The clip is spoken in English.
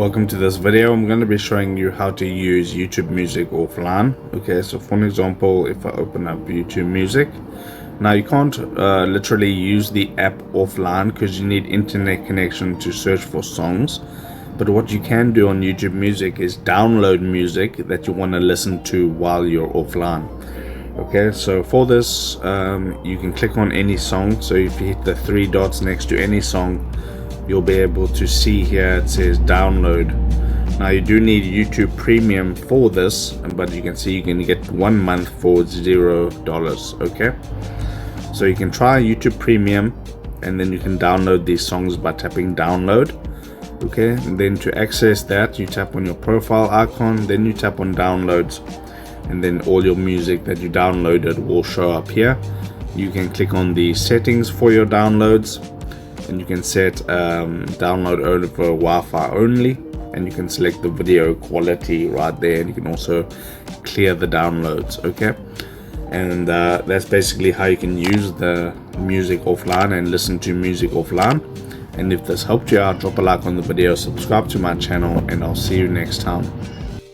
Welcome to this video. I'm going to be showing you how to use YouTube Music offline. Okay, so for an example, if I open up YouTube Music, now you can't literally use the app offline because you need internet connection to search for songs. But what you can do on YouTube Music is download music that you want to listen to while you're offline. Okay, so for this you can click on any song. So if you hit the three dots next to any song, you'll be able to see here it says download. Now you do need YouTube Premium for this, but you can see you can get 1 month for $0. Okay, so you can try YouTube Premium and then you can download these songs by tapping download. Okay, and then to access that, you tap on your profile icon, then you tap on downloads, and then all your music that you downloaded will show up here. You can click on the settings for your downloads, and you can set download over Wi-Fi only, and you can select the video quality right there, and you can also clear the downloads. Okay, and that's basically how you can use the music offline and listen to music offline. And if this helped you out, drop a like on the video, subscribe to my channel, and I'll see you next time.